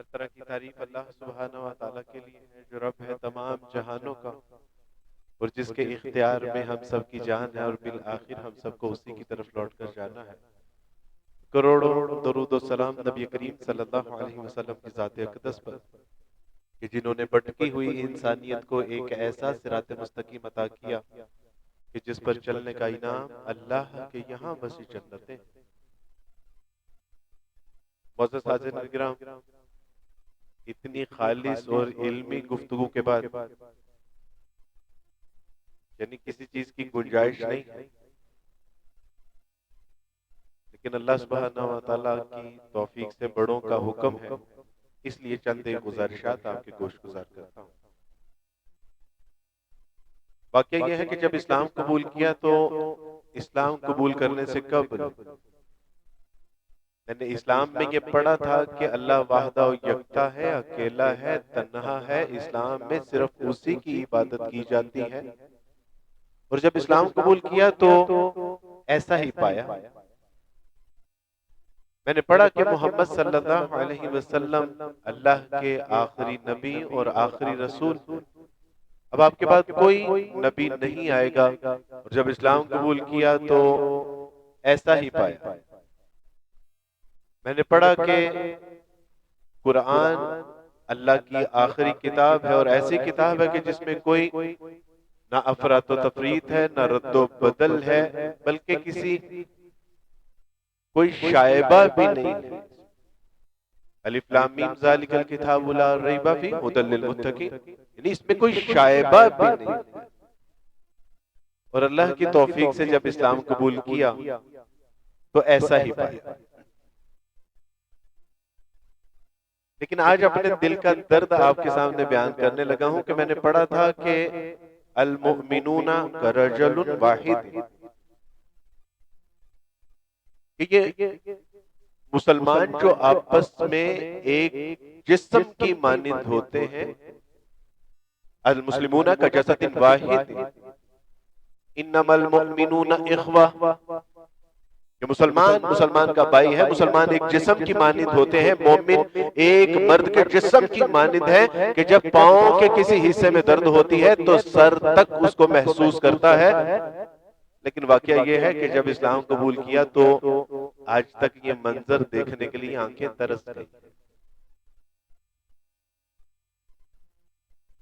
ہر طرح کی تعریف اللہ سبحانہ و تعالیٰ کے لیے ہے جو رب ہے تمام جہانوں کا، اور جس کے اختیار میں ہم سب کی جان ہے، اور بالآخر ہم سب کو اسی کی طرف لوٹ کر جانا ہے۔ کروڑوں درود و سلام نبی کریم صلی اللہ علیہ وسلم کی ذات اقدس پر، کہ جنہوں نے بھٹکی ہوئی انسانیت کو ایک ایسا صراط مستقیم عطا کیا کہ جس پر چلنے کا انعام اللہ کے یہاں وسیع جنتیں۔ معزز حاضرین کرام، اتنی خالص اور علمی گفتگو کے بعد یعنی کسی چیز کی گنجائش نہیں ہے، لیکن اللہ سبحانہ و تعالیٰ کی توفیق سے بڑوں کا حکم ہے، اس لیے چند ایک گزارشات آپ کے گوش گزار کرتا ہوں۔ واقعہ یہ ہے کہ جب اسلام قبول کیا تو اسلام قبول کرنے سے قبل میں نے اسلام میں یہ پڑھا تھا کہ اللہ وحدہ و یکتا ہے، اکیلا ہے، تنہا ہے، اسلام میں صرف اسی کی عبادت کی جاتی ہے۔ اور جب اسلام قبول کیا تو ایسا ہی پایا۔ میں نے پڑھا کہ محمد صلی اللہ علیہ وسلم اللہ کے آخری نبی اور آخری رسول، اب آپ کے بعد کوئی نبی نہیں آئے گا۔ اور جب اسلام قبول کیا تو ایسا ہی پایا۔ میں نے پڑھا کہ قرآن اللہ کی آخری کتاب ہے، اور ایسی کتاب ہے کہ جس میں کوئی نہ افراط و تفریط ہے، نہ رد و بدل ہے، بلکہ کوئی شائبہ بھی نہیں ہے۔ الف لام میم ذالک الکتاب لا ریب فیہ ھدی للمتقین، یعنی اس میں کوئی شائبہ بھی نہیں ہے۔ اور اللہ کی توفیق سے جب اسلام قبول کیا تو ایسا ہی پایا۔ لیکن آج اپنے دل کا درد آپ کے سامنے بیان کرنے لگا ہوں کہ میں نے پڑھا تھا کہ المؤمنون کرجل واحد، کہ یہ مسلمان جو آپس میں ایک جسم کی مانند ہوتے ہیں، المسلمون کجسد واحد انما المؤمنون اخوہ، کہ مسلمان کا بھائی ہے، مسلمان ایک جسم کی مانند ہوتے ہیں۔ مومن ایک مرد کے جسم کی مانند ہے کہ جب پاؤں کے کسی حصے میں درد ہوتی ہے تو سر تک اس کو محسوس کرتا ہے۔ لیکن واقعہ یہ ہے کہ جب اسلام قبول کیا تو آج تک یہ منظر دیکھنے کے لیے آنکھیں ترس گئی۔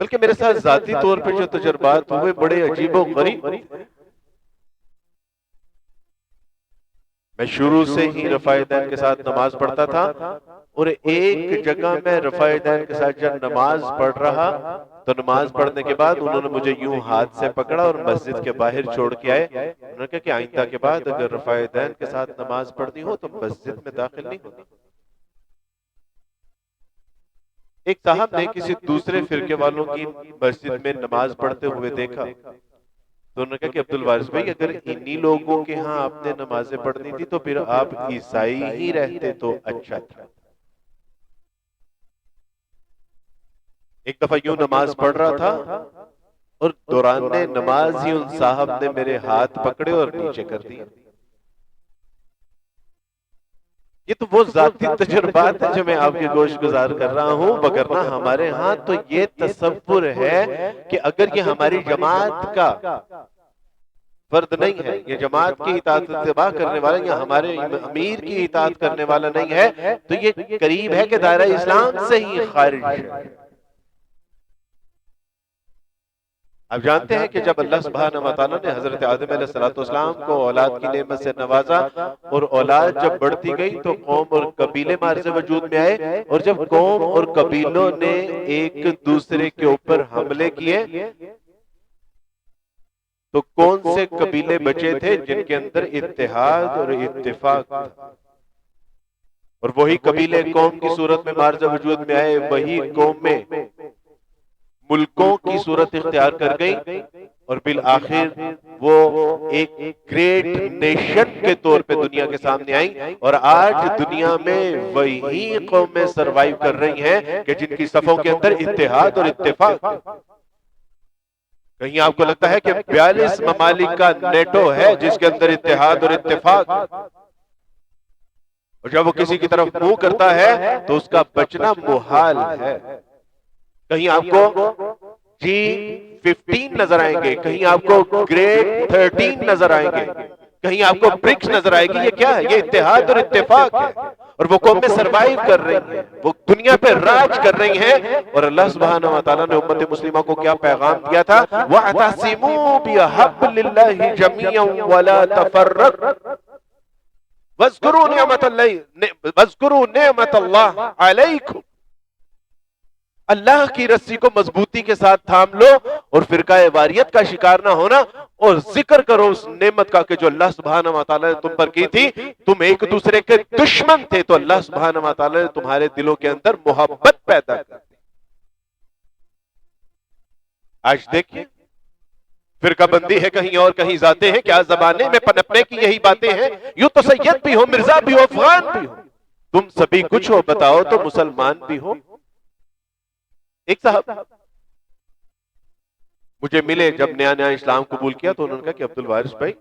بلکہ میرے ساتھ ذاتی طور پر جو تجربات ہوئے بڑے عجیب و غریب۔ میں شروع سے ہی رفع دین کے ساتھ نماز پڑھتا تھا، اور ایک جگہ میں رفع دین کے ساتھ جب نماز پڑھ رہا تو نماز پڑھنے کے بعد انہوں نے مجھے یوں ہاتھ سے پکڑا اور مسجد کے باہر چھوڑ کے آئے۔ انہوں نے کہا کہ آئندہ کے بعد اگر رفع دین کے ساتھ نماز پڑھنی ہو تو مسجد میں داخل نہیں ہونا۔ ایک صاحب نے کسی دوسرے فرقے والوں کی مسجد میں نماز پڑھتے ہوئے دیکھا، تو انہوں نے کہا کہ عبدالوارث بھائی اگر انہی لوگوں کے ہاں آپ نے نمازیں پڑھنی تھی تو پھر آپ عیسائی ہی رہتے تو اچھا تھا۔ ایک دفعہ یوں نماز پڑھ رہا تھا اور دوران نماز ہی ان صاحب نے میرے ہاتھ پکڑے اور نیچے کر دیا۔ یہ تو وہ ذاتی تجربات ہیں جو میں آپ کے گوش گزار کر رہا ہوں، وگرنہ ہمارے ہاں تو یہ تصور ہے کہ اگر یہ ہماری جماعت کا فرد نہیں ہے، یہ جماعت کی اطاعت اتباع کرنے والا، یا ہمارے امیر کی اطاعت کرنے والا نہیں ہے، تو یہ قریب ہے کہ دائرہ اسلام سے ہی خارج ہے۔ آپ جانتے ہیں کہ جب اللہ سبحانہ و تعالیٰ نے حضرت آدم علیہ السلام کو اولاد کی نعمت سے نوازا، اور اولاد جب بڑھتی گئی تو قوم اور قبیلے معرض وجود میں آئے، اور جب قوم اور قبیلوں نے ایک دوسرے کے اوپر حملے کیے تو کون سے قبیلے بچے تھے جن کے اندر اتحاد اور اتفاق تھا؟ اور وہی قبیلے قوم کی صورت میں معرض وجود میں آئے، وہی قوم میں ملکوں کی صورت اختیار کر گئی، اور بالآخر وہ ایک گریٹ نیشن کے طور پہ دنیا کے سامنے آئیں، اور آج دنیا میں وہی قومیں سروائیو کر رہی ہیں کہ جن کی صفوں کے اندر اتحاد اور اتفاق۔ کہیں آپ کو لگتا ہے کہ 42 ممالک کا نیٹو ہے جس کے اندر اتحاد اور اتفاق، اور اور جب وہ کسی کی طرف منہ کرتا ہے تو اس کا بچنا محال ہے. کہیں آپ کو G15 نظر آئیں گے، کہیں آپ کو گریڈ 13 نظر آئیں گے، کہیں آپ کو برکس نظر آئے گی. یہ کیا ہے؟ یہ اتحاد اور اتفاق ہے. اور وہ قومیں سروائیو کر رہی ہیں، وہ دنیا پہ راج کر رہی ہیں. اور اللہ سبحانہ وتعالیٰ نے امت مسلمہ کو کیا پیغام دیا تھا؟ وَاعْتَصِمُوا بِحَبْلِ اللَّهِ جَمِيعًا وَلَا تَفَرَّقُوا وَاذْكُرُوا نِعْمَتَ اللَّهِ عَلَيْكُمْ. اللہ کی رسی کو مضبوطی کے ساتھ تھام لو اور فرقہ واریت کا شکار نہ ہونا، اور ذکر کرو اس نعمت کا کہ جو اللہ سبحانہ وتعالی نے تم پر کی تھی. تم ایک دوسرے کے دشمن تھے تو اللہ سبحانہ وتعالی نے تمہارے دلوں کے اندر محبت پیدا کر دی. آج دیکھیے فرقہ بندی ہے، کہیں اور کہیں ذاتیں ہیں. کیا زبانے میں پنپنے کی یہی باتیں ہیں؟ یوں تو سید بھی ہو، مرزا بھی ہو، افغان بھی ہو، تم سبھی کچھ ہو، بتاؤ تو مسلمان بھی ہو. ایک صاحب مجھے ملے جب نیا نیا اسلام قبول کیا تو انہوں نے کہا کہ عبد الوارث بھائی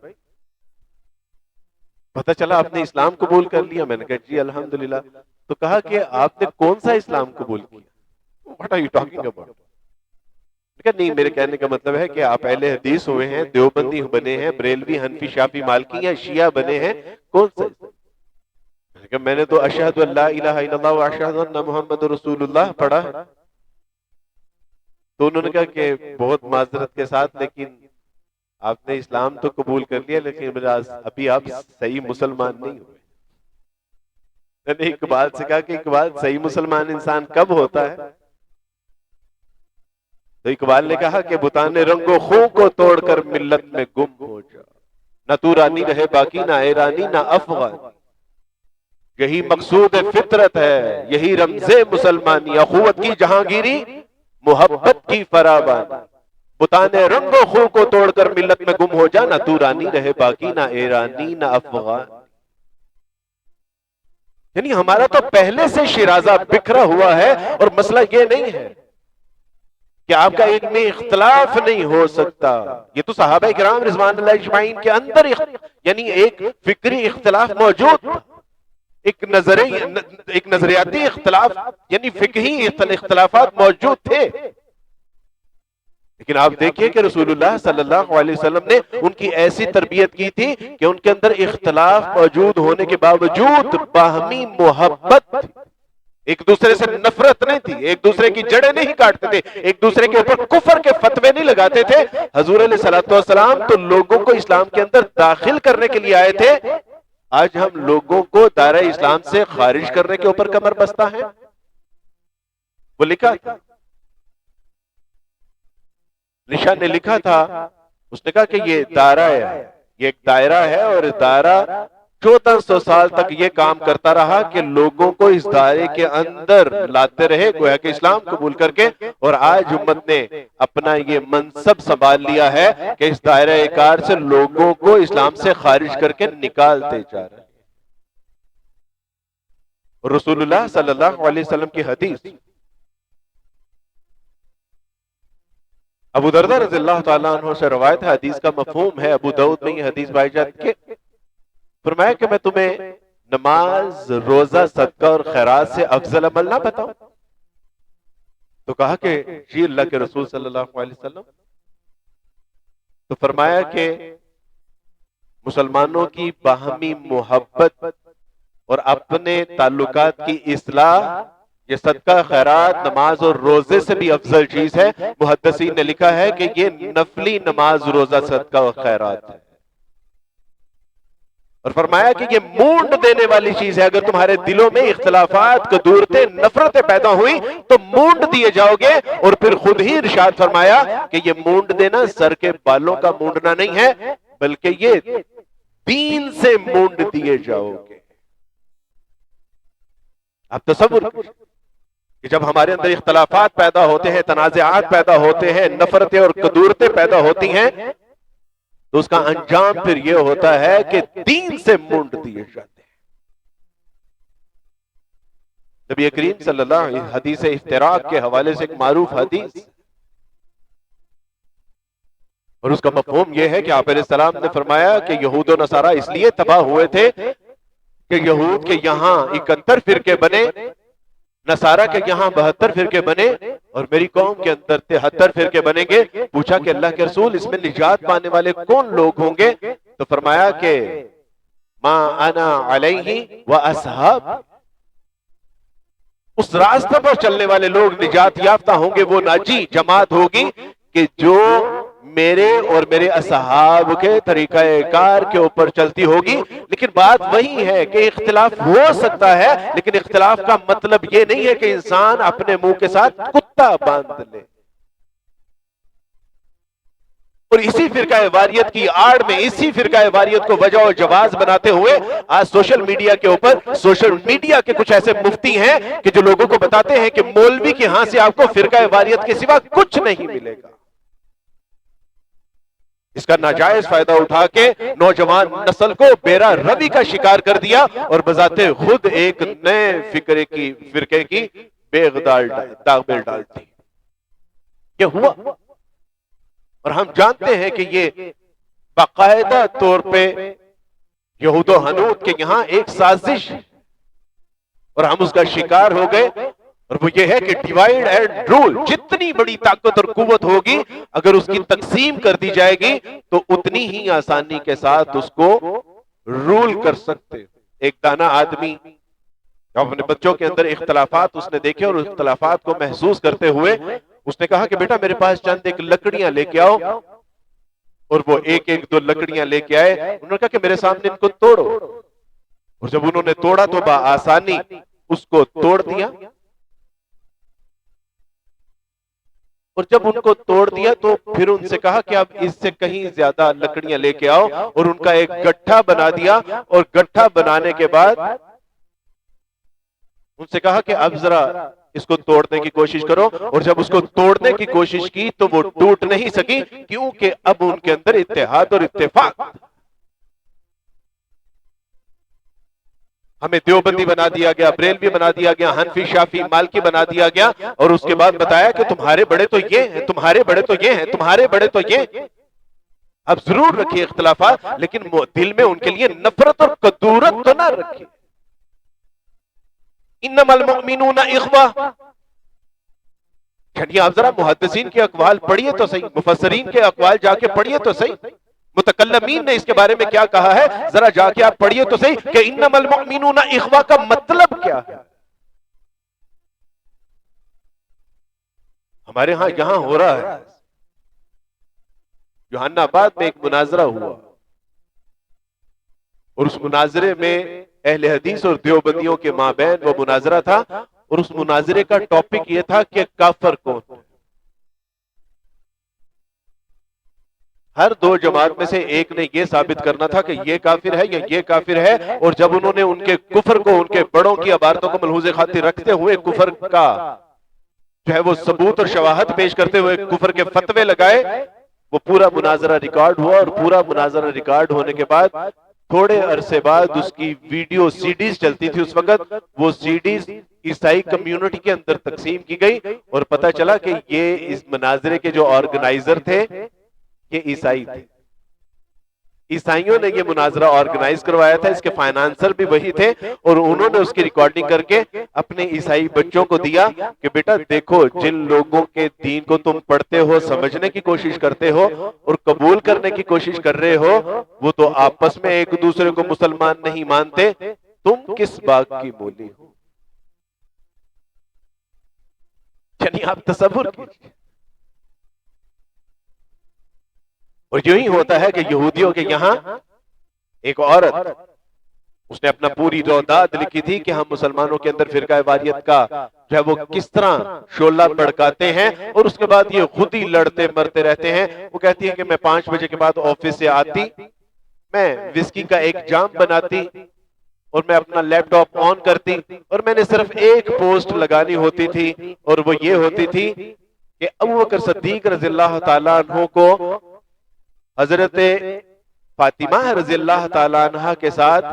پتہ چلا آپ نے اسلام قبول کر لیا. میں نے کہا جی الحمدللہ. تو کہا کہ آپ نے کون سا اسلام قبول کیا؟ What are you talking about؟ نہیں، میرے کہنے کا مطلب ہے کہ آپ اہل حدیث ہوئے ہیں، دیوبندی بنے ہیں، بریلوی، حنفی، شافعی، مالکی یا شیعہ بنے ہیں، کون سا؟ میں نے تو اشہد ان لا الہ الا اللہ و اشہد ان محمد رسول اللہ پڑھا. تو انہوں نے کہا کہ بہت معذرت کے ساتھ لیکن آپ نے اسلام تو قبول کر لیا لیکن ابھی آپ صحیح مسلمان نہیں ہوئے. میں نے اقبال سے کہا کہ اقبال صحیح مسلمان انسان کب ہوتا ہے؟ تو اقبال نے کہا کہ بتانے رنگ و خوں کو توڑ کر ملت میں گم ہو جا، نہ تو رانی رہے باقی، نہ ایرانی نہ افغان. یہی مقصود فطرت ہے، یہی رمز مسلمانی، اخوت کی جہانگیری، محبت کی فراوانی. بتانے رنگ و خوں کو توڑ کر ملت میں گم ہو جا، نہ تو رانی رہے باقی، نہ ایرانی نہ افغان. یعنی ہمارا تو پہلے سے شیرازہ بکھرا ہوا ہے. اور مسئلہ یہ نہیں ہے کہ آپ کا علمی اختلاف نہیں ہو سکتا. یہ تو صحابہ کرام رضوان اللہ اجمعین کے اندر یعنی ایک فکری اختلاف موجود تھا، ایک نظریاتی اختلاف یعنی فقہی اختلافات موجود تھے. لیکن آپ دیکھیے کہ رسول اللہ صلی اللہ علیہ وسلم نے ان کی ایسی تربیت کی تھی کہ ان کے اندر اختلاف موجود ہونے کے باوجود باہمی محبت، ایک دوسرے سے نفرت نہیں تھی، ایک دوسرے کی جڑیں نہیں کاٹتے تھے، ایک دوسرے کے اوپر کفر کے فتوے نہیں لگاتے تھے. حضور علیہ الصلوۃ والسلام تو لوگوں کو اسلام کے اندر داخل کرنے کے لیے آئے تھے. آج ہم لوگوں کو دائرہ اسلام سے خارج کرنے کے اوپر کمر بستہ ہیں. وہ لکھا تھا، نشان نے لکھا تھا، اس نے کہا کہ یہ دائرہ ہے، یہ ایک دائرہ ہے اور دائرہ 1400 سال تک یہ کام کرتا رہا کہ لوگوں کو اس دائرے کے اندر لاتے رہے گویا کہ اسلام قبول کر کے. اور آج امت نے اپنا یہ منصب سنبھال لیا ہے کہ اس دائرہ کار سے لوگوں کو اسلام سے خارج کر کے نکالتے جا رہے ہیں. رسول اللہ صلی اللہ علیہ وسلم کی حدیث، ابو دردہ رضی اللہ تعالیٰ عنہ سے روایت ہے، حدیث کا مفہوم ہے، ابو داؤد میں یہ حدیث پائی جاتی ہے. فرمایا کہ میں تمہیں نماز، روزہ، صدقہ اور خیرات سے افضل عمل نہ بتاؤں؟ تو کہا کہ جی اللہ کے رسول صلی اللہ علیہ وسلم. تو فرمایا کہ مسلمانوں کی باہمی محبت اور اپنے تعلقات کی اصلاح یہ صدقہ، خیرات، نماز اور روزے سے بھی افضل چیز ہے. محدثین نے لکھا ہے کہ یہ نفلی نماز، روزہ، صدقہ اور خیرات ہے. اور فرمایا کہ یہ مونڈ دینے والی چیز ہے. اگر تمہارے دلوں میں اختلافات، کدورتیں، نفرتیں پیدا ہوئی تو مونڈ دیے جاؤ گے. اور پھر خود ہی ارشاد فرمایا کہ یہ مونڈ دینا سر کے بالوں کا مونڈنا نہیں ہے بلکہ یہ دین سے مونڈ دیے جاؤ گے. آپ تصور کہ جب ہمارے اندر اختلافات پیدا ہوتے ہیں، تنازعات پیدا ہوتے ہیں، نفرتیں اور کدورتیں پیدا ہوتی ہیں تو اس کا انجام پھر یہ ہوتا ہے کہ دین سے مونڈ دیے جاتے ہیں. نبی کریم صلی اللہ علیہ وسلم حدیث افتراق کے حوالے سے ایک معروف حدیث، اور اس کا مفہوم یہ ہے کہ آپ علیہ السلام نے فرمایا کہ یہود و نصارہ اس لیے تباہ ہوئے تھے کہ یہود کے یہاں 71 فرقے بنے، نصارہ کے یہاں 72 فرقے بنے، اور میری قوم کے اندر 73 فرقے بنیں گے۔ پوچھا کہ اللہ کے رسول اس میں نجات پانے والے کون لوگ ہوں گے؟ تو فرمایا کہ ما انا علیہ و اصحاب، اس راستے پر چلنے والے لوگ نجات یافتہ ہوں گے، وہ ناجی جماعت ہوگی کہ جو میرے اور میرے اصحاب کے طریقہ کار کے اوپر چلتی ہوگی۔ لیکن بات وہی ہے کہ اختلاف ہو سکتا ہے، لیکن اختلاف کا مطلب یہ نہیں ہے کہ انسان اپنے منہ کے ساتھ کتا باندھ لے۔ اور اسی فرقہ واریت کی آڑ میں، اسی فرقہ واریت کو وجہ و جواز بناتے ہوئے آج سوشل میڈیا کے اوپر، سوشل میڈیا کے کچھ ایسے مفتی ہیں کہ جو لوگوں کو بتاتے ہیں کہ مولوی کے ہاں سے آپ کو فرقہ واریت کے سوا کچھ نہیں ملے گا۔ اس کا ناجائز فائدہ اٹھا کے نوجوان نسل کو بیرا روی کا شکار کر دیا، اور بذات خود ایک نئے فرقے کی بیغ داغ ڈال دی۔ یہ ہوا، اور ہم جانتے ہیں کہ یہ باقاعدہ طور پہ یہود و حنود کے یہاں ایک سازش، اور ہم اس کا شکار ہو گئے، اور وہ یہ ہے کہ ڈیوائیڈ اینڈ رول، جتنی بڑی طاقت اور قوت ہوگی اگر اس کی تقسیم کر دی جائے گی تو اتنی ہی آسانی کے ساتھ اس کو رول کر سکتے۔ ایک دانا آدمی اپنے بچوں کے اندر اختلافات اس نے دیکھے، اور اختلافات کو محسوس کرتے ہوئے اس نے کہا کہ بیٹا میرے پاس چند ایک لکڑیاں لے کے آؤ، اور وہ ایک ایک دو لکڑیاں لے کے آئے۔ انہوں نے کہا کہ میرے سامنے ان کو توڑو، اور جب انہوں نے توڑا تو بآسانی اس کو توڑ دیا، اور جب ان کو توڑ دیا تو پھر ان سے کہا کہ اب اس سے کہیں زیادہ لکڑیاں لے کے آؤ، اور ان کا ایک گٹھا بنا دیا، اور گٹھا بنانے کے بعد ان سے کہا کہ اب ذرا اس کو توڑنے کی کوشش کرو، اور جب اس کو توڑنے کی کوشش کی تو وہ ٹوٹ نہیں سکی، کیونکہ اب ان کے اندر اتحاد اور اتفاق۔ ہمیں دیوبندی بنا دیا گیا، بریلوی بنا دیا گیا، حنفی، شافی، مالکی بنا دیا گیا، اور اس کے بعد بتایا کہ تمہارے بڑے تو یہ ہیں، تمہارے بڑے تو یہ ہیں، تمہارے بڑے تو یہ ہیں۔ اب ضرور رکھیے اختلافات، لیکن دل میں ان کے لیے نفرت اور کدورت تو نہ رکھیے۔ انما المؤمنون اخوہ، یعنی آپ ذرا محدثین کے اقوال پڑھیے تو صحیح، مفسرین کے اقوال جا کے پڑھیے تو صحیح، متکلمین نے اس کے بارے میں کیا کہا ہے ذرا جا کے آپ پڑھیے تو صحیح کہ انما المؤمنون اخوہ کا مطلب کیا ہے۔ ہمارے ہاں یہاں ہو رہا ہے، یوحنا آباد میں ایک مناظرہ ہوا، اور اس مناظرے میں اہل حدیث اور دیوبندیوں کے مابین وہ مناظرہ تھا، اور اس مناظرے کا ٹاپک یہ تھا کہ کافر کون ہے۔ ہر دو جماعت میں سے ایک نے یہ ثابت کرنا تھا کہ یہ کافر ہے یا یہ کافر ہے، اور جب انہوں نے ان کے کفر کو، ان کے بڑوں کی عبارتوں کو ملحوظ خاطر رکھتے ہوئے کفر کا جو ہے وہ ثبوت اور شواہد پیش کرتے ہوئے کفر کے فتوے لگائے، وہ پورا مناظرہ ریکارڈ ہوا، اور پورا مناظرہ ریکارڈ ہونے کے بعد تھوڑے عرصے بعد اس کی ویڈیو سی ڈیز چلتی تھی اس وقت، وہ سی ڈیز عیسائی کمیونٹی کے اندر تقسیم کی گئی، اور پتہ چلا کہ یہ اس مناظرے کے جو آرگنائزر تھے یہ عیسائی تھے۔ عیسائیوں نے یہ مناظرہ آرگنائز کروایا تھا، اس کے فائنانسر بھی وہی تھے، اور انہوں نے اس کی ریکارڈنگ کر کے اپنے عیسائی بچوں کو دیا کہ بیٹا دیکھو، جن لوگوں کے دین کو تم پڑھتے ہو، سمجھنے کی کوشش کرتے ہو اور قبول کرنے کی کوشش کر رہے ہو، وہ تو آپس میں ایک دوسرے کو مسلمان نہیں مانتے، تم کس باغ کی مولی ہو؟ یعنی آپ تصور کیجیے۔ اور یوں ہی ہوتا ہے کہ یہودیوں کے یہاں ایک عورت، اس نے اپنا پوری رویداد لکھی تھی کہ ہم مسلمانوں کے اندر فرقہ واریت کا جو ہے وہ کس طرح شعلہ بھڑکاتے ہیں، اور اس کے بعد یہ خود ہی لڑتے مرتے رہتے ہیں۔ وہ کہتی ہے کہ میں 5 بجے کے بعد آفس سے آتی، میں وسکی کا ایک جام بناتی، اور میں اپنا لیپ ٹاپ آن کرتی، اور میں نے صرف ایک پوسٹ لگانی ہوتی تھی، اور وہ یہ ہوتی تھی کہ ابوبکر صدیق رضی اللہ تعالیٰ عنہ کو حضرت فاطمہ رضی اللہ تعالیٰ عنہ کے ساتھ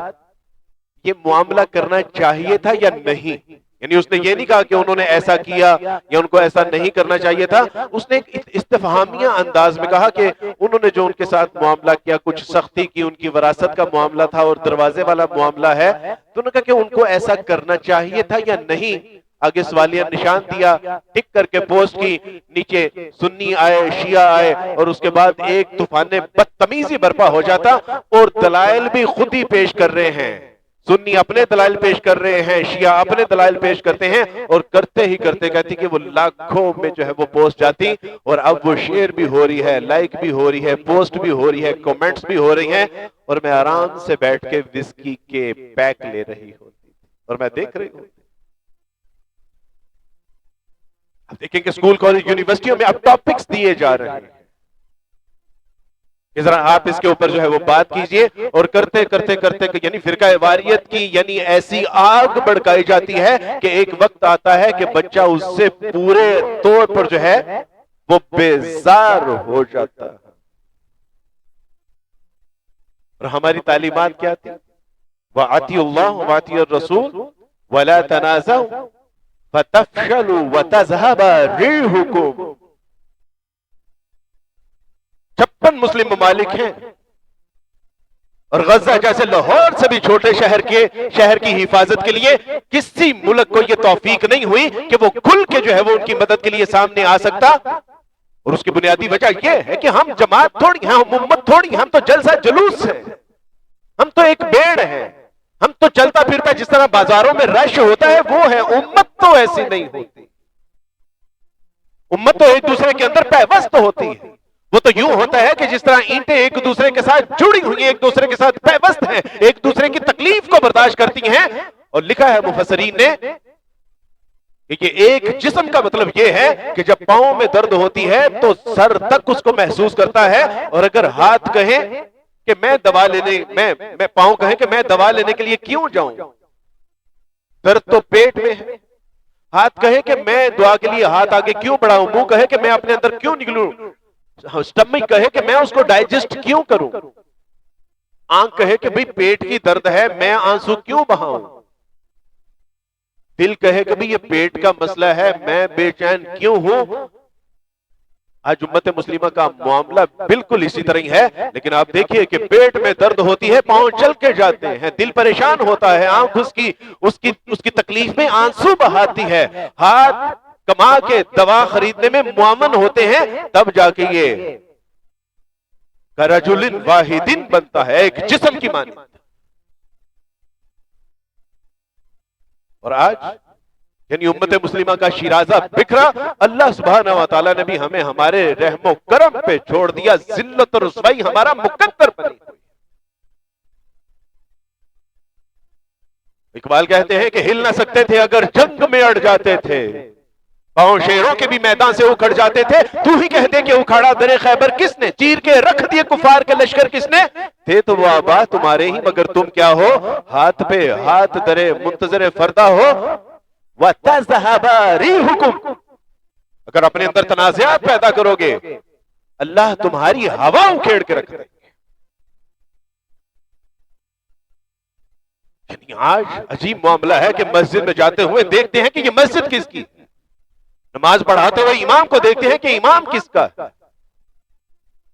یہ معاملہ کرنا چاہیے تھا یا نہیں، یعنی اس نے یہ نہیں کہا کہ انہوں نے ایسا کیا یا ان کو ایسا نہیں کرنا چاہیے تھا، اس نے ایک استفہامیہ انداز میں کہا کہ انہوں نے جو ان کے ساتھ معاملہ کیا، کچھ سختی کی، ان کی وراثت کا معاملہ تھا اور دروازے والا معاملہ ہے، تو انہوں نے کہا کہ ان کو ایسا کرنا چاہیے تھا یا نہیں. آگے سوالیہ نشان دیا، ٹک کر کے پوسٹ کی، نیچے سنی آئے، شیعہ آئے، اور اس کے بعد ایک طوفان بدتمیزی برپا ہو جاتا اور دلائل بھی خود ہی پیش کر رہے ہیں. سنی اپنے دلائل پیش کر رہے ہیں، شیعہ اپنے دلائل پیش کرتے ہیں، اور کرتے ہی کرتے کہتی کہ وہ لاکھوں میں جو ہے وہ پوسٹ جاتی، اور اب وہ شیئر بھی ہو رہی ہے، لائک بھی ہو رہی ہے، پوسٹ بھی ہو رہی ہے، کومنٹس بھی ہو رہی ہیں، اور میں آرام سے بیٹھ کے وسکی کے پیک لے رہی ہوتی اور میں دیکھ رہی ہوں. اب دیکھیں کہ اسکول، کالج، یونیورسٹیوں میں اب ٹاپکس دیے جا رہے ہیں کہ ذرا آپ اس کے اوپر جو ہے وہ بات کیجئے، اور کرتے کرتے کرتے یعنی فرقہ واریت کی یعنی ایسی آگ بڑکائی جاتی ہے کہ ایک وقت آتا ہے کہ بچہ اس سے پورے طور پر جو ہے وہ بیزار ہو جاتا ہے. اور ہماری تعلیمات کیا تھی؟ وَأَطِیعُوا اللَّهَ وَأَطِیعُوا الرَّسُولَ وَلَا تَنَازَعُوا فَتَفْشَلُوا وَتَذْهَبَ رِیحُکُمْ. 56 مسلم ممالک ہیں، اور غزہ جیسے لاہور سے بھی چھوٹے شہر کی حفاظت کے لیے کسی ملک کو یہ توفیق نہیں ہوئی کہ وہ کھل کے جو ہے وہ ان کی مدد کے لیے سامنے آ سکتا. اور اس کی بنیادی وجہ یہ ہے کہ ہم جماعت تھوڑی ہیں، ہم امت تھوڑی ہیں، ہم تو جلسہ جلوس ہیں، ہم تو ایک بھیڑ ہیں، ہم تو چلتا پھرتا جس طرح بازاروں میں رش ہوتا ہے وہ ہے. امت تو ایسی نہیں ہوتی، امت تو ایک دوسرے کے اندر پیوست ہوتی ہے. وہ تو یوں ہوتا ہے کہ جس طرح اینٹیں ایک دوسرے کے ساتھ جڑی ہوئی ہیں، ایک دوسرے کے ساتھ پیوست ہیں، ایک دوسرے کی تکلیف کو برداشت کرتی ہیں. اور لکھا ہے مفسرین نے کہ ایک جسم کا مطلب یہ ہے کہ جب پاؤں میں درد ہوتی ہے تو سر تک اس کو محسوس کرتا ہے، اور اگر ہاتھ کہیں کہ میں دوا لینے میں پاؤں کہیں کہ میں دوا لینے کے لیے کیوں جاؤں، درد تو پیٹ میں ہے. ہاتھ کہے کہ میں دعا کے لیے ہاتھ آگے کیوں بڑھاؤں، منہ کہے کہ میں اپنے اندر کیوں نکلوں، سٹمک کہے کہ میں اس کو ڈائجسٹ کیوں کروں، آنکھ کہے کہ بھئی پیٹ کی درد ہے میں آنسو کیوں بہاؤں، دل کہے کہ بھئی یہ پیٹ کا مسئلہ ہے میں بے چین کیوں ہوں. آج امت مسلمہ کا معاملہ بالکل اسی طرح ہی ہے. لیکن آپ دیکھیے کہ پیٹ میں درد ہوتی ہے، پاؤں چل کے جاتے ہیں، دل پریشان ہوتا ہے، آنکھ اس کی تکلیف میں آنسو بہاتی ہے، ہاتھ کما کے دوا خریدنے میں معاون ہوتے ہیں، تب جا کے یہ کَرَجُلٍ وَاحِدٍ بنتا ہے، ایک جسم کی مانند. اور آج یعنی امت مسلمہ کا شیرازہ بکھرا. اللہ سبحانہ وتعالی نے بھی ہمیں ہمارے رحم و کرم پہ چھوڑ دیا، ذلت اور رسوائی ہمارا مقدر بنی. اقبال کہتے ہیں کہ ہل نہ سکتے تھے اگر جنگ میں اڑ جاتے تھے، پاؤں شیروں کے بھی میدان سے اکھڑ جاتے تھے. تو ہی کہہ دے کہ اکھاڑا در خیبر کس نے، چیر کے رکھ دیے کفار کے لشکر کس نے، تھے تو وہ آباد تمہارے ہی مگر تم کیا ہو، ہاتھ پہ ہاتھ درے منتظر فردا ہو. وَتَذْهَبَ رِيحُكُمْ. اگر اپنے اندر تنازعات پیدا کرو گے اللہ تمہاری ہوا اکھیڑ کے رکھ دیں گے. یعنی آج عجیب معاملہ ہے کہ مسجد میں جاتے ہوئے دیکھتے ہیں کہ یہ مسجد کس کی، نماز پڑھاتے ہوئے امام کو دیکھتے ہیں کہ امام کس کا.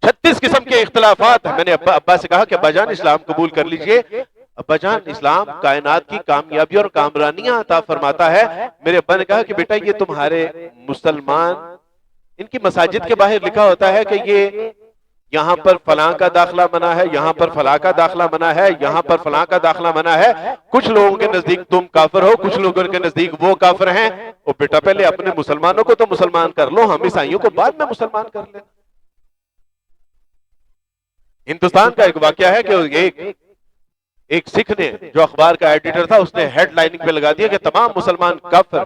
36 قسم کے اختلافات ہیں. میں نے ابا سے کہا کہ ابا جان اسلام قبول کر لیجئے. ابا جان اسلام کائنات کی کامیابی اور کامرانیاں عطا فرماتا ہے. میرے ابا نے کہا کہ بیٹا یہ تمہارے مسلمان، ان کی مساجد کے باہر لکھا ہوتا ہے کہ یہ یہاں پر فلاں کا داخلہ منع ہے، یہاں پر فلاں کا داخلہ منع ہے، یہاں پر فلاں کا داخلہ منع ہے. کچھ لوگوں کے نزدیک تم کافر ہو، کچھ لوگوں کے نزدیک وہ کافر ہیں. اور بیٹا پہلے اپنے مسلمانوں کو تو مسلمان کر لو، ہم عیسائیوں کو بعد میں مسلمان کر لینا. ہندوستان کا ایک واقعہ ہے کہ ایک سکھ نے جو اخبار کا ایڈیٹر تھا اس نے ہیڈ لائننگ پہ لگا دیا کہ تمام مسلمان کافر.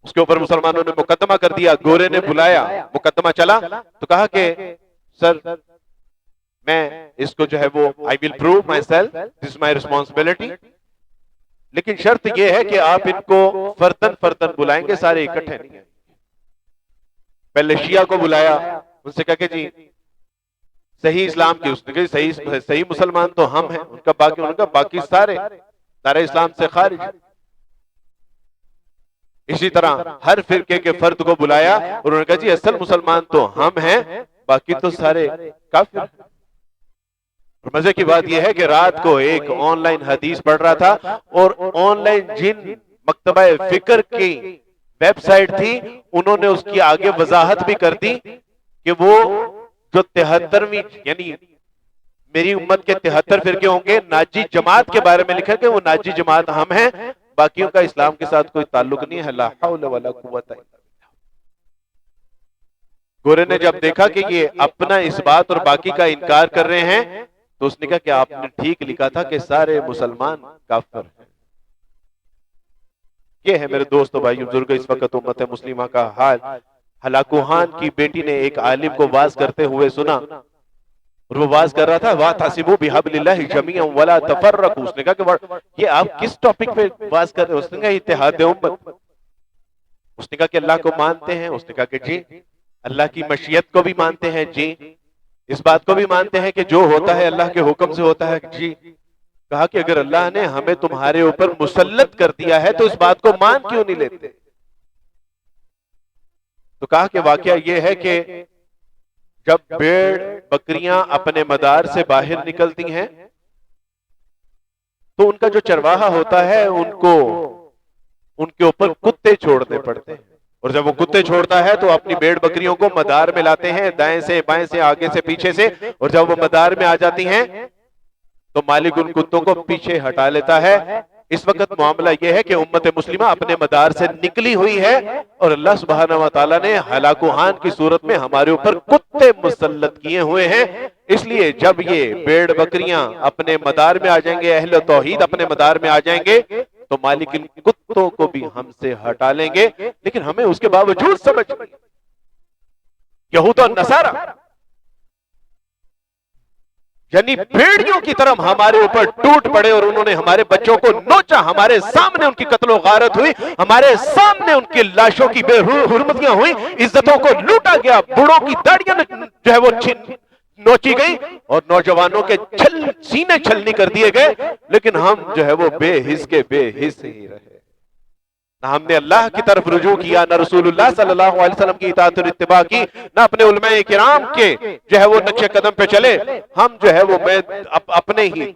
اس کے اوپر مسلمانوں نے مقدمہ کر دیا. گورے نے بلایا، مقدمہ چلا تو کہا کہ سر میں اس کو جو ہے وہ I will prove myself, this is my responsibility. لیکن شرط یہ ہے کہ آپ ان کو فردن فردن بلائیں گے، سارے اکٹھے نہیں ہیں. پہلے شیعہ کو بلایا، ان سے کہا کہ جی صحیح اسلام کی، اس نے کہا صحیح مسلمان تو ہم ہیں، ان کا باقی سارے. دائرہ اسلام سے خارج. اسی طرح ہر فرقے کے فرد کو بلایا اور انہوں نے کہا جی اصل مسلمان تو ہم ہیں، باقی تو سارے کافر. مزے کی بات یہ ہے کہ رات کو ایک آن لائن حدیث پڑھ رہا تھا، اور آن لائن جن مکتبہ فکر کی ویب سائٹ تھی انہوں نے اس کی آگے وضاحت بھی کر دی کہ وہ جو 73ویں یعنی میری امت کے 73 فرقے ہوں گے، ناجی جماعت کے بارے میں لکھا کہ وہ ناجی جماعت ہم ہیں، باقیوں کا اسلام کے ساتھ کوئی تعلق نہیں ہے. لا حول ولا قوت الا باللہ. گورے نے جب دیکھا کہ یہ اپنا اس بات اور باقی کا انکار کر رہے ہیں تو اس نے کہا کہ آپ نے ٹھیک لکھا تھا کہ سارے مسلمان کافر ہیں. یہ ہے میرے دوستو بھائیو بزرگو اس وقت امت مسلمہ کا حال. ہلاکو خان کی بیٹی نے ایک عالم کو واز کرتے ہوئے سنا، اور وہ واز کر رہا تھا وَاعْتَصِمُوا بِحَبْلِ اللَّهِ جَمِيعًا وَلَا تَفَرَّقُوا. اس نے کہا کہ یہ آپ کس ٹاپک پہ واز کر رہے ہیں؟ اس نے کہا اتحاد امت. اس نے کہا کہ اللہ کو مانتے ہیں؟ اس نے کہا کہ جی. اللہ کی مشیت کو بھی مانتے ہیں؟ جی. اس بات کو بھی مانتے ہیں کہ جو ہوتا ہے اللہ کے حکم سے ہوتا ہے؟ جی. کہا کہ اگر اللہ نے ہمیں تمہارے اوپر مسلط کر دیا ہے تو اس بات کو مان کیوں نہیں لیتے؟ تو کہا کہ واقعہ یہ ہے کہ جب بھیڑ بکریاں اپنے مدار سے باہر نکلتی ہیں تو ان کا جو چرواہا ہوتا ہے ان کے اوپر کتے چھوڑنے پڑتے ہیں، اور جب وہ کتے چھوڑتا ہے تو اپنی بھیڑ بکریوں کو مدار میں لاتے ہیں، دائیں سے بائیں سے آگے سے پیچھے سے، اور جب وہ مدار میں آ جاتی ہیں تو مالک ان کتوں کو پیچھے ہٹا لیتا ہے. اس وقت معاملہ یہ ہے کہ امت مسلمہ اپنے مدار سے نکلی ہوئی ہے، اور اللہ سبحانہ وتعالی نے ہلاکو خان کی صورت میں ہمارے اوپر کتے مسلط کیے ہوئے ہیں. اس لیے جب یہ بھیڑ بکریاں اپنے مدار میں آ جائیں گے، اہل توحید اپنے مدار میں آ جائیں گے تو مالک ان کتوں کو بھی ہم سے ہٹا لیں گے. لیکن ہمیں اس کے باوجود سمجھ یہود و نصارہ یعنی بھیڑیوں کی طرح ہمارے اوپر ٹوٹ پڑے، اور انہوں نے ہمارے بچوں کو نوچا، ہمارے سامنے ان کی قتل و غارت ہوئی، ہمارے سامنے ان کی لاشوں کی بے حرمتیاں ہوئی، عزتوں کو لوٹا گیا، بوڑھوں کی داڑیاں جو ہے وہ نوچی گئی، اور نوجوانوں کے سینے چھلنی کر دیے گئے. لیکن ہم جو ہے وہ بے حس کے بے حس ہی رہے. نہ ہم نے اللہ کی طرف رجوع کیا، نہ رسول اللہ صلی اللہ علیہ وسلم کی اطاعت اور اتباع کی، نہ اپنے علماء کرام کے جو ہے وہ نقش قدم پہ چلے. ہم جو ہے وہ اپنے ہی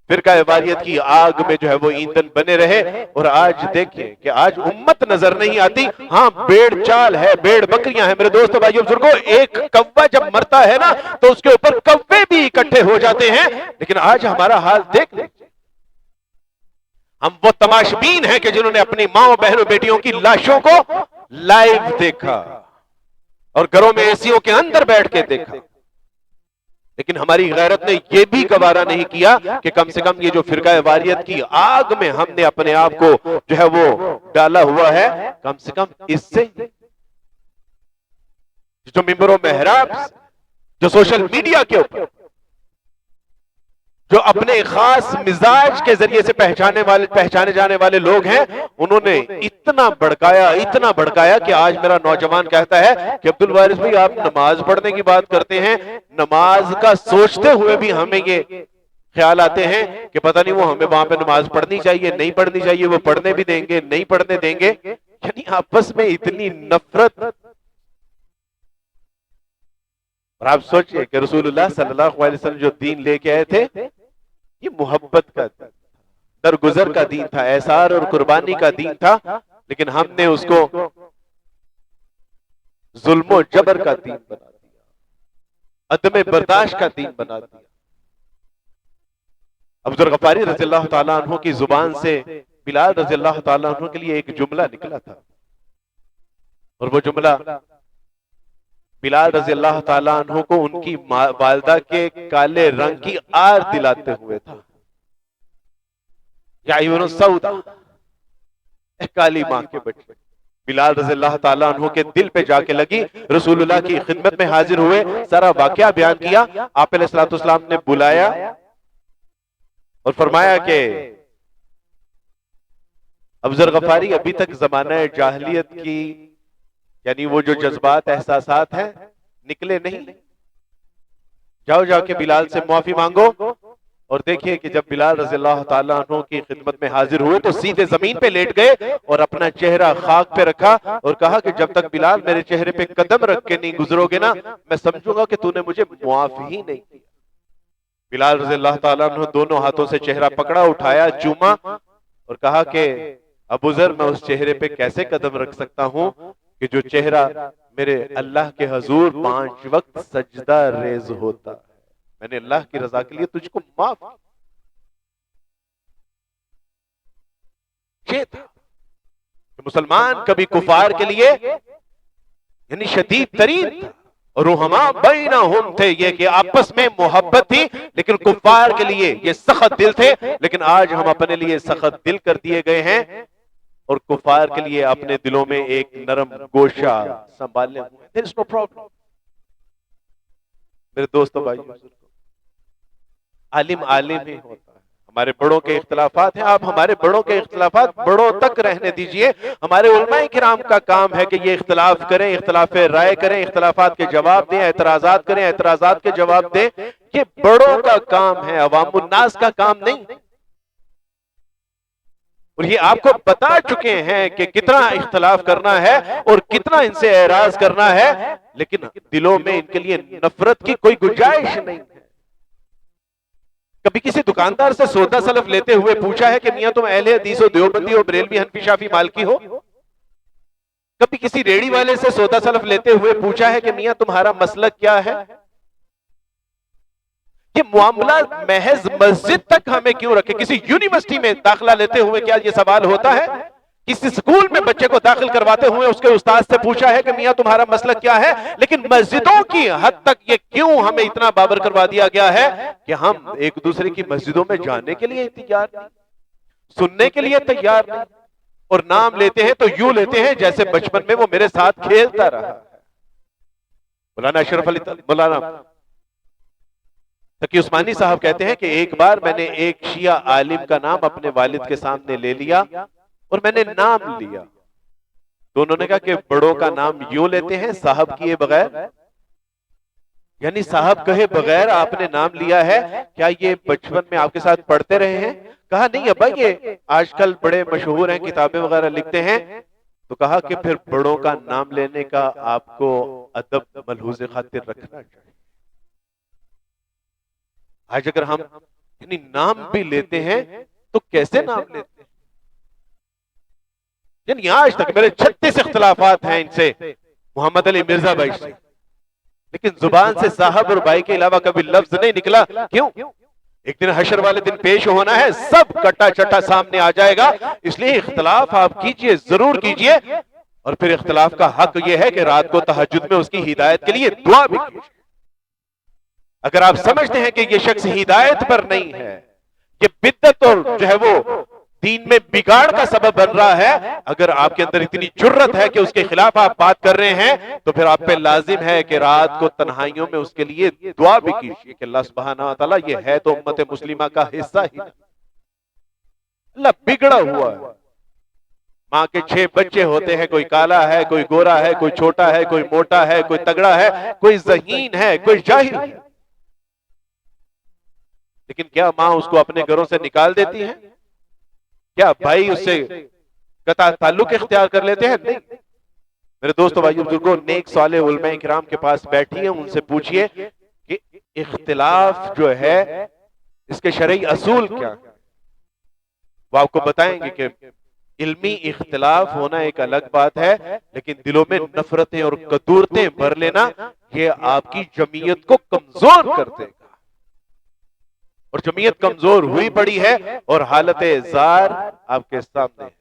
فرقہ واریت کی آگ میں جو ہے وہ ایندھن بنے رہے. اور آج دیکھیں کہ آج امت نظر نہیں آتی، ہاں بھیڑ چال ہے، بھیڑ بکریاں ہیں. میرے دوستو بھائیو بزرگوں، ایک کوہ جب مرتا ہے نا تو اس کے اوپر کوے بھی اکٹھے ہو جاتے ہیں. لیکن آج ہمارا حال دیکھ لیں، ہم وہ تماشبین ہیں کہ جنہوں نے اپنی ماں بہنوں بیٹیوں کی لاشوں کو لائیو دیکھا اور گھروں میں ایسیوں کے اندر بیٹھ کے دیکھا. لیکن ہماری غیرت نے یہ بھی گوارا نہیں کیا کہ کم سے کم یہ جو فرقہ واریت کی آگ میں ہم نے اپنے آپ کو جو ہے وہ ڈالا ہوا ہے، کم سے کم اس سے جو ممبر و محراب جو سوشل میڈیا کے اوپر جو اپنے خاص مزاج کے ذریعے سے پہچانے جانے والے لوگ ہیں، انہوں نے اتنا بھڑکایا کہ آج میرا نوجوان کہتا ہے کہ عبد الوارث بھائی آپ نماز پڑھنے کی بات کرتے ہیں، نماز کا سوچتے ہوئے بھی ہمیں یہ خیال آتے ہیں کہ پتہ نہیں وہ ہمیں وہاں پہ نماز پڑھنی چاہیے نہیں پڑھنی چاہیے، وہ پڑھنے بھی دیں گے نہیں پڑھنے دیں گے. یعنی آپس میں اتنی نفرت. اور آپ سوچئے کہ رسول اللہ صلی اللہ علیہ وسلم جو دین لے کے آئے تھے یہ محبت کا دین، درگزر کا دین تھا، احسار اور قربانی کا دین تھا. لیکن ہم نے اس کو ظلم و جبر کا دین بنا دیا، عدم برداشت کا دین بنا دیا. ابو ذر غفاری رضی اللہ تعالیٰ عنہ کی زبان سے بلال رضی اللہ تعالیٰ عنہ کے لیے ایک جملہ نکلا تھا، اور وہ جملہ بلال رضی اللہ تعالیٰ عنہ کو ان کی والدہ کے کالے رنگ کی آر دلاتے ہوئے تھا. یا ایون السودا، کالی ماں کے بچے. بلال رضی اللہ تعالیٰ عنہ کے دل پہ جا کے لگی، رسول اللہ کی خدمت میں حاضر ہوئے، سارا واقعہ بیان کیا. آپ علیہ السلام نے بلایا اور فرمایا کہ ابو ذر غفاری ابھی تک زمانہ جاہلیت کی یعنی وہ جو جذبات احساسات ہیں نکلے نہیں، جاؤ جا کے بلال سے معافی مانگو اور دیکھیے کہ جب بلال رضی اللہ تعالیٰ عنہ کی خدمت میں حاضر ہوئے تو سیدھے زمین پہ لیٹ گئے اور اپنا چہرہ خاک پہ رکھا اور کہا کہ جب تک بلال میرے چہرے پہ قدم رکھ کے نہیں گزرو گے نا میں سمجھوں گا کہ تو نے مجھے معاف ہی نہیں کیا۔ بلال رضی اللہ تعالیٰ عنہ دونوں ہاتھوں سے چہرہ پکڑا، اٹھایا، چوما اور کہا کہ ابو ذر میں اس چہرے پہ کیسے قدم رکھ سکتا ہوں کہ جو چہرہ میرے اللہ کے حضور 5 وقت سجدہ ریز ہوتا ہے، میں نے اللہ کی رضا کے لیے تجھ کو معاف کیا۔ یہ تھا کہ مسلمان کبھی کفار کے لیے یعنی شدید ترین تھا، رحما بینہم تھے، یہ کہ آپس میں محبت تھی، لیکن کفار کے لیے یہ سخت دل تھے۔ لیکن آج ہم اپنے لیے سخت دل کر دیے گئے ہیں اور کفار کے لیے اپنے دلوں میں ایک نرم گوشہ سنبھالنے ہوئے۔ There is no problem۔ میرے دوستو بھائی، عالم عالم ہی ہوتا ہے۔ ہمارے بڑوں کے اختلافات ہیں، آپ ہمارے بڑوں کے اختلافات بڑوں تک رہنے دیجئے۔ ہمارے علماء کرام کا کام ہے کہ یہ اختلاف کریں، اختلاف رائے کریں، اختلافات کے جواب دیں، اعتراضات کریں، اعتراضات کے جواب دیں۔ یہ بڑوں کا کام ہے، عوام الناس کا کام نہیں۔ اور یہ آپ کو بتا چکے ہیں کہ کتنا اختلاف کرنا ہے اور کتنا ان سے اعراض کرنا ہے، لیکن دلوں میں ان کے لیے نفرت کی کوئی گنجائش نہیں ہے۔ کبھی کسی دکاندار سے سودا سلف لیتے ہوئے پوچھا ہے کہ میاں تم اہل حدیث ہو، دیوبندی ہو، بریلوی، حنفی، شافعی، مالکی ہو؟ کبھی کسی ریڑی والے سے سودا سلف لیتے ہوئے پوچھا ہے کہ میاں تمہارا مسلک کیا ہے؟ یہ معاملہ محض مسجد تک ہمیں کیوں رکھے؟ کسی یونیورسٹی میں داخلہ لیتے ہوئے کیا یہ سوال ہوتا ہے؟ کسی سکول میں بچے کو داخل کرواتے ہوئے اس کے استاد سے پوچھا ہے کہ میاں تمہارا مسلک کیا ہے؟ لیکن مسجدوں کی حد تک یہ کیوں ہمیں اتنا بابر کروا دیا گیا ہے کہ ہم ایک دوسرے کی مسجدوں میں جانے کے لیے تیار نہیں، سننے کے لیے تیار نہیں، اور نام لیتے ہیں تو یوں لیتے ہیں جیسے بچپن میں وہ میرے ساتھ کھیلتا رہا ہے۔ مولانا اشرف علی مولانا تقی عثمانی صاحب کہتے ہیں کہ ایک بار میں نے ایک شیعہ عالم کا نام اپنے والد کے سامنے لے لیا اور میں نے نام لیا تو انہوں نے کہا کہ بڑوں کا نام یوں لیتے ہیں صاحب کیے بغیر، یعنی صاحب کہے بغیر آپ نے نام لیا ہے، کیا یہ بچپن میں آپ کے ساتھ پڑھتے رہے ہیں؟ کہا نہیں ابا، یہ آج کل بڑے مشہور ہیں، کتابیں وغیرہ لکھتے ہیں۔ تو کہا کہ پھر بڑوں کا نام لینے کا آپ کو ادب ملحوظ خاطر رکھنا چاہیے۔ آج اگر ہم یعنی نام بھی لیتے ہیں تو کیسے نام لیتے ہیں؟ یعنی آج تک میرے 36 اختلافات ہیں ان سے، محمد علی مرزا بھائی سے، لیکن زبان سے صاحب اور بھائی کے علاوہ کبھی لفظ نہیں نکلا۔ کیوں؟ ایک دن حشر والے دن پیش ہونا ہے، سب کٹا چٹا سامنے آ جائے گا۔ اس لیے اختلاف آپ کیجئے، ضرور کیجئے، اور پھر اختلاف کا حق یہ ہے کہ رات کو تہجد میں اس کی ہدایت کے لیے دعا بھی کیجئے۔ اگر آپ سمجھتے ہیں کہ یہ شخص ہدایت پر نہیں ہے، یہ بدعت اور جو ہے وہ دین میں بگاڑ کا سبب بن رہا ہے، اگر آپ کے اندر اتنی جرت ہے کہ اس کے خلاف آپ بات کر رہے ہیں، تو پھر آپ پہ لازم ہے کہ رات کو تنہائیوں میں اس کے لیے دعا بھی کیجیے کہ اللہ سبحانہ و تعالیٰ، یہ ہے تو امت مسلمہ کا حصہ ہی نہیں، اللہ بگڑا ہوا ہے۔ ماں کے 6 بچے ہوتے ہیں، کوئی کالا ہے، کوئی گورا ہے، کوئی چھوٹا ہے، کوئی موٹا ہے، کوئی تگڑا ہے، کوئی ذہین ہے، کوئی جاہل ہے، لیکن کیا ماں اس کو اپنے گھروں سے نکال دیتی ہے؟ کیا بھائی اس سے قطع تعلق اختیار کر لیتے ہیں؟ نہیں۔ میرے دوستو بھائیو بزرگوں، نیک صالح علماء کرام کے پاس بیٹھیے، ان سے پوچھئے کہ اختلاف جو ہے اس کے شرعی اصول کیا ہے؟ وہ آپ کو بتائیں گے کہ علمی اختلاف ہونا ایک الگ بات ہے، لیکن دلوں میں نفرتیں اور کدورتیں بھر لینا یہ آپ کی جمعیت کو کمزور کر دے گا، اور جمعیت کمزور ہوئی پڑی ہے اور حالت زار آپ کے سامنے ہے۔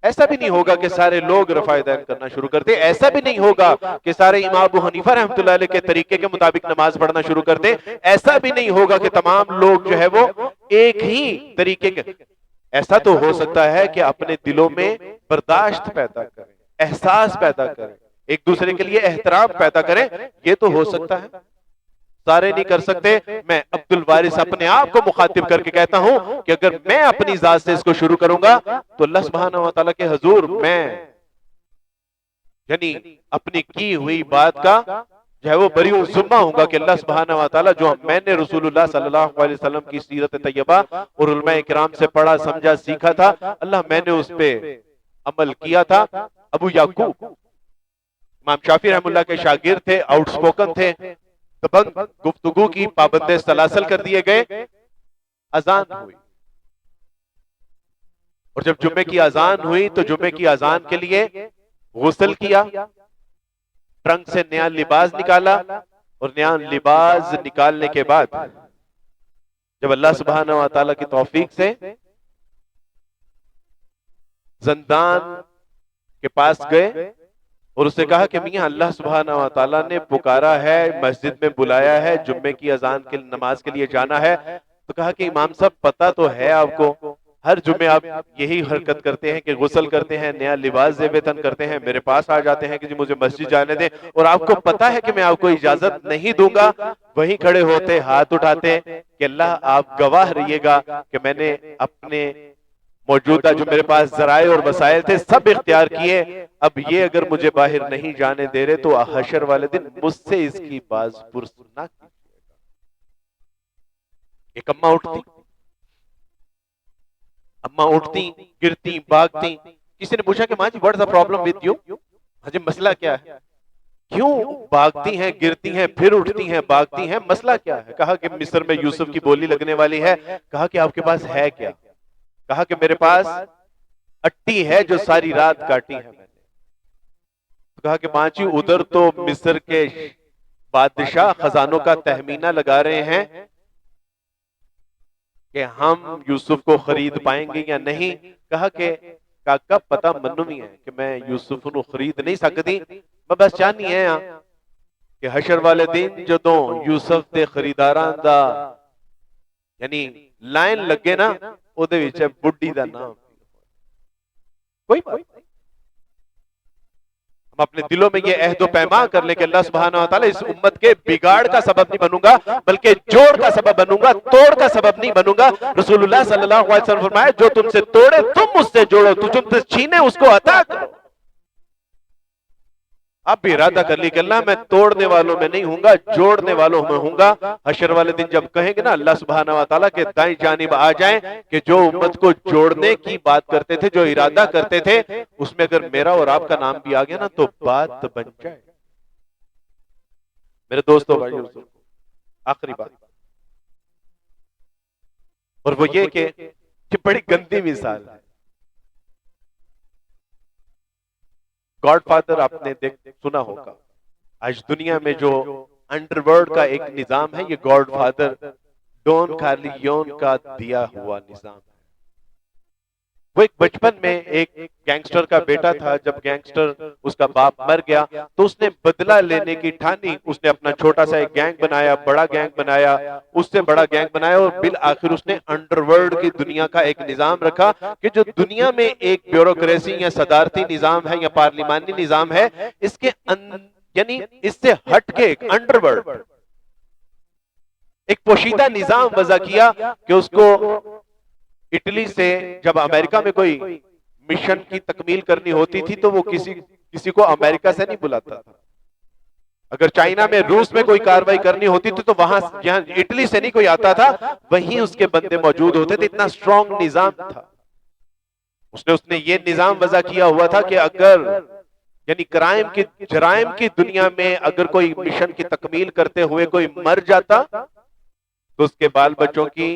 ایسا بھی نہیں ہوگا کہ سارے لوگ رفع دین کرنا شروع کر دیں، ایسا بھی نہیں ہوگا کہ سارے امام ابو حنیفہ رحمۃ اللہ علیہ کے طریقے کے مطابق نماز پڑھنا شروع کر دیں، ایسا بھی نہیں ہوگا کہ تمام لوگ جو ہے وہ ایک ہی طریقے کے۔ ایسا تو ہو سکتا ہے کہ اپنے دلوں میں برداشت پیدا کریں، احساس پیدا کریں، ایک دوسرے کے لیے احترام پیدا کریں، یہ تو ہو سکتا ہے، سارے نہیں کر سکتے۔ میں عبد الوارث اپنے آپ کو مخاطب کر کے کہتا ہوں کہ اگر میں اپنی ذات سے اس کو شروع کروں گا تو اللہ سبحانہ و تعالیٰ کے حضور میں یعنی اپنی کی ہوئی بات کا جو ہے وہ بری الذمہ ہوں گا کہ اللہ سبحانہ و تعالیٰ جو میں نے رسول اللہ صلی اللہ علیہ وسلم کی سیرت طیبہ اور علماء کرام سے پڑھا سمجھا سیکھا تھا، اللہ میں نے اس پہ عمل کیا تھا۔ ابو یعقوب امام شافعی رحم اللہ کے شاگرد تھے، آؤٹ سپوکن تھے، دبنگ گفتگو کی، پابند سلاسل کر دیے گئے۔ اذان ہوئی، اور جب جمعے کی اذان ہوئی تو جمعے کی اذان کے لیے غسل کیا، ٹرنک سے نیا لباس نکالا، اور نیا لباس نکالنے کے بعد جب اللہ سبحانہ و تعالیٰ کی توفیق سے زندان کے پاس گئے اور اسے کہا کہ میاں اللہ سبحانہ و تعالیٰ نے پکارا ہے، مسجد میں بلایا ہے، جمعے کی اذان کے نماز کے لیے جانا ہے۔ تو کہا کہ امام صاحب پتہ تو ہے آپ کو، ہر جمعے آپ یہی حرکت کرتے ہیں کہ غسل کرتے ہیں، نیا لباس زیب تن کرتے ہیں، میرے پاس آ جاتے ہیں کہ جی مجھے مسجد جانے دیں، اور آپ کو پتہ ہے کہ میں آپ کو اجازت نہیں دوں گا۔ وہیں کھڑے ہوتے، ہاتھ اٹھاتے کہ اللہ آپ گواہ رہیے گا کہ میں نے اپنے موجودہ جو میرے پاس ذرائع اور وسائل تھے سب اختیار کیے، اب یہ اگر مجھے باہر نہیں جانے دے رہے تو حشر والے دن مجھ سے اس کی باز پرس نہ کیجیے گا۔ ایک اماں اٹھتی گرتی بھاگتی، کسی نے پوچھا کہ ماں جی what is the problem with you, ہاں جی مسئلہ کیا ہے، کیوں بھاگتی ہیں گرتی ہیں پھر اٹھتی ہیں بھاگتی ہیں، مسئلہ کیا ہے؟ کہا کہ مصر میں یوسف کی بولی لگنے والی ہے۔ کہا کہ آپ کے پاس ہے کیا؟ کہا کہ میرے پاس اٹی ہے جو ساری رات کاٹی ہے میں نے۔ کہا کہ ماں جی ادھر تو مصر کے بادشاہ خزانوں کا تہمینہ لگا رہے ہیں کہ ہم یوسف کو خرید پائیں گے یا نہیں۔ کہا کہ کاکا پتہ منو بھی ہے کہ میں یوسف کو خرید نہیں سکتی، میں بس چاہنی ہے کہ حشر والے دن جدوں یوسف دے خریداراں دا یعنی لائن لگے نا، او دے وچ بڈھی دا نام کوئی بات نہیں، ہم اپنے دلوں میں یہ عہد و پیمان کر لیں کہ اللہ سبحانہ و تعالیٰ اس امت کے بگاڑ کا سبب نہیں بنوں گا بلکہ جوڑ کا سبب بنوں گا، توڑ کا سبب نہیں بنوں گا۔ رسول اللہ صلی اللہ علیہ وسلم فرمایا جو تم سے توڑے تم اس سے جوڑو، تو تم سے چھینے اس کو عطا کرو۔ آپ بھی ارادہ کر لی کہ اللہ میں توڑنے والوں میں نہیں ہوں گا، جوڑنے والوں میں ہوں گا۔ حشر والے دن جب کہیں گے نا اللہ سبحانہ و تعالیٰ کے دائیں جانب آ جائیں کہ جو امت کو جوڑنے کی بات کرتے تھے، جو ارادہ کرتے تھے، اس میں اگر میرا اور آپ کا نام بھی آ گیا نا تو بات بن جائے۔ میرے دوستو بھائیو، آخری بات، اور وہ یہ کہ بڑی گندی مثال ہے۔ گاڈ فادر آپ نے سنا ہوگا، آج دنیا میں جو انڈر ورلڈ کا ایک نظام ہے، یہ گاڈ فادر ڈون کارلیون کا دیا ہوا نظام ہے۔ وہ ایک بچپن میں ایک گینگسٹر کا بیٹا تھا، جب گینگسٹر اس کا باپ مر گیا تو اس نے بدلہ لینے کی ٹھانی، اس نے اپنا چھوٹا سا ایک گینگ بنایا، بڑا گینگ بنایا، اس سے بڑا گینگ بنایا، اور بالآخر اس نے انڈر ورلڈ کی دنیا کا ایک نظام رکھا کہ جو دنیا میں ایک بیوروکریسی یا صدارتی نظام ہے یا پارلیمانی نظام ہے، اس کے یعنی اس سے ہٹ کے ایک انڈر ورلڈ ایک پوشیدہ نظام وضع کیا کہ اس کو اٹلی سے جب امریکہ میں کوئی مشن کی تکمیل کرنی ہوتی تھی تو وہ کسی کو امریکہ سے نہیں بلاتا تھا، اگر چائنا میں روس میں کوئی کاروائی کرنی ہوتی تھی تو وہاں یہاں اٹلی سے نہیں کوئی آتا تھا، وہیں اس کے بندے موجود ہوتے تھے، اتنا سٹرونگ نظام تھا۔ اس نے یہ نظام وضع کیا ہوا تھا کہ اگر یعنی جرائم کی دنیا میں اگر کوئی مشن کی تکمیل کرتے ہوئے کوئی مر جاتا تو اس کے بال بچوں کی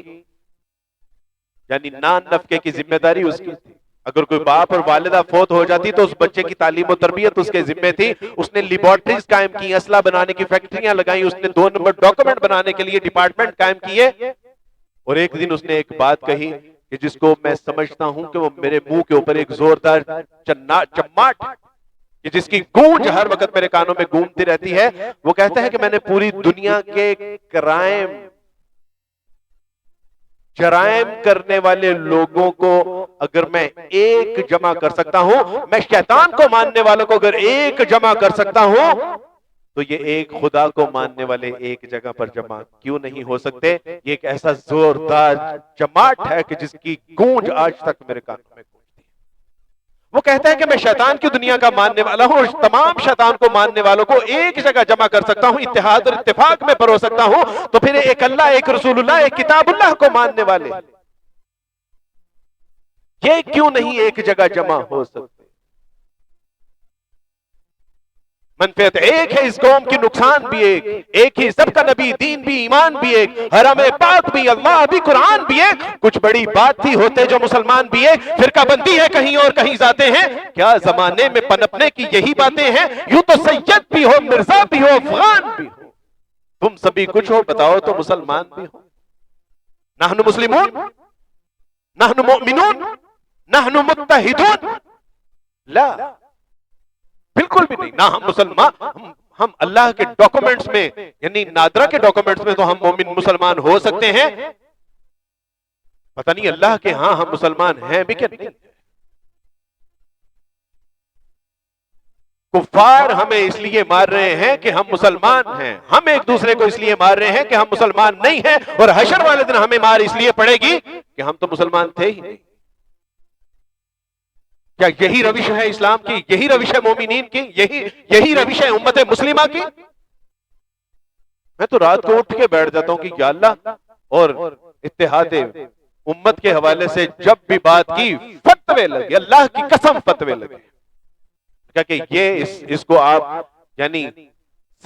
یعنی نان نفقے کی ذمہ داری اس کی تھی، اگر کوئی باپ اور والدہ فوت ہو جاتی تو اس بچے کی تعلیم و تربیت اس کے ذمہ تھی۔ اس نے لیبارٹریز قائم کی، اسلحہ بنانے کی فیکٹریاں لگائیں، اس نے 2 نمبر ڈاکومنٹ بنانے کے لیے ڈپارٹمنٹ قائم کیے، اور ایک دن اس نے ایک بات کہی کہ جس کو میں سمجھتا ہوں کہ وہ میرے منہ کے اوپر ایک زوردار چماٹ کہ جس کی گونج ہر وقت میرے کانوں میں گونجتی رہتی ہے۔ وہ کہتا ہے کہ میں نے پوری دنیا کے جرائم کرنے والے لوگوں کو اگر میں ایک جمع کر سکتا ہوں، میں شیطان کو ماننے والوں کو اگر ایک جمع کر سکتا ہوں، تو یہ ایک خدا کو ماننے والے ایک جگہ پر جمع کیوں نہیں ہو سکتے؟ یہ ایک ایسا زوردار جماعت ہے کہ جس کی گونج آج تک میرے کانوں میں گونجتی ہے۔ وہ کہتا ہے کہ میں شیطان کی دنیا کا ماننے والا ہوں اور تمام شیطان کو ماننے والوں کو ایک جگہ جمع کر سکتا ہوں، اتحاد اور اتفاق میں پرو سکتا ہوں، تو پھر ایک اللہ، ایک رسول اللہ، ایک کتاب اللہ کو ماننے والے یہ کیوں نہیں ایک جگہ جمع ہو سکتے؟ منفعت ایک ہے اس قوم کی، نقصان بھی ایک ہی، سب کا نبی، دین بھی، ایمان بھی ایک، حرم پاک بھی، اللہ بھی، قرآن بھی ایک، کچھ بڑی بات تھی ہوتے جو مسلمان بھی ایک، فرقہ بندی ہے کہیں اور کہیں ذاتیں ہیں، کیا زمانے میں پنپنے کی یہی باتیں ہیں؟ یوں تو سید بھی ہو، مرزا بھی ہو، افغان بھی ہو، تم سبھی کچھ ہو، بتاؤ تو مسلمان بھی ہو۔ نحن مسلمون، نحن مؤمنون، نحن متحدون، لا، بالکل بھی نہیں، نہ ہم مسلمان، ہم اللہ کے ڈاکومنٹس میں، یعنی نادرہ کے ڈاکومنٹس میں تو ہم مومن مسلمان ہو سکتے ہیں، پتہ نہیں اللہ کے ہاں ہم مسلمان ہیں بھی کہ نہیں۔ کفار ہمیں اس لیے مار رہے ہیں کہ ہم مسلمان ہیں، ہم ایک دوسرے کو اس لیے مار رہے ہیں کہ ہم مسلمان نہیں ہیں، اور حشر والے دن ہمیں مار اس لیے پڑے گی کہ ہم تو مسلمان تھے ہی نہیں۔ کیا یہی روش ہے اسلام کی؟ یہی روش ہے مومنین کی؟ یہی روش ہے امت مسلمہ کی؟ میں تو رات کو اٹھ کے بیٹھ جاتا ہوں کہ یا اللہ، اور اتحاد امت کے حوالے سے جب بھی بات کی فتوے لگے، اللہ کی قسم فتوے لگے کہ یہ اس کو آپ یعنی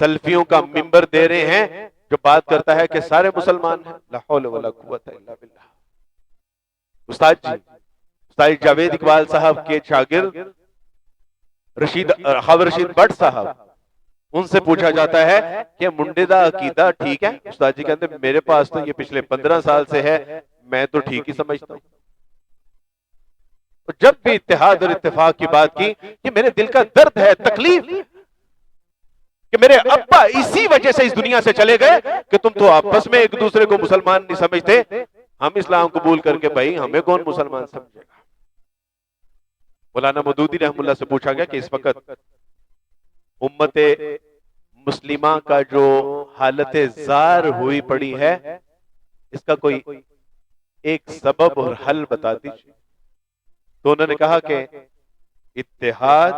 سلفیوں کا منبر دے رہے ہیں جو بات کرتا ہے کہ سارے مسلمان ہیں، لا حول ولا قوت الا باللہ۔ استاد جاوید اقبال صاحب کے شاگرد خاور رشید بٹ صاحب، ان سے پوچھا جاتا ہے کہ منڈے دا عقیدہ ٹھیک ہے؟ استاد جی کہتے ہیں میرے پاس تو یہ پچھلے 15 سال سے ہے، میں تو ٹھیک ہی سمجھتا ہوں۔ جب بھی اتحاد اور اتفاق کی بات کی، یہ میرے دل کا درد ہے، تکلیف کہ میرے ابا اسی وجہ سے اس دنیا سے چلے گئے کہ تم تو آپس میں ایک دوسرے کو مسلمان نہیں سمجھتے، ہم اسلام قبول کر کے بھائی ہمیں کون مسلمان سمجھے گا۔ مولانا مودودی رحم اللہ سے پوچھا گیا کہ اس وقت امت مسلمہ کا جو حالت زار ہوئی پڑی ہے، اس کا کوئی ایک سبب اور حل بتا دیجیے۔ تو انہوں نے کہا کہ اتحاد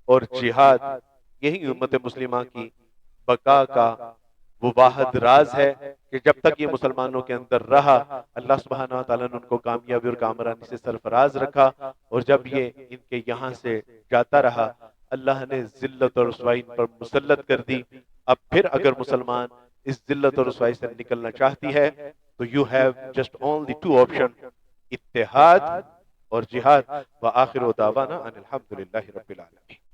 اور جہاد یہی امت مسلمہ کی بقا کا وہ واحد راز ہے کہ جب تک یہ مسلمانوں کے اندر رہا، اللہ سبحانہ وتعالیٰ نے ان کو کامیابی اور کامرانی سے سرفراز رکھا، اور جب یہ ان کے یہاں سے جاتا رہا، اللہ نے ذلت اور رسوائی پر مسلط کر دی۔ اب پھر اگر مسلمان اس ذلت اور رسوائی سے نکلنا چاہتی ہے تو you have just only two options، اتحاد اور جہاد۔ وآخر دعوانا ان الحمدللہ رب العالمین۔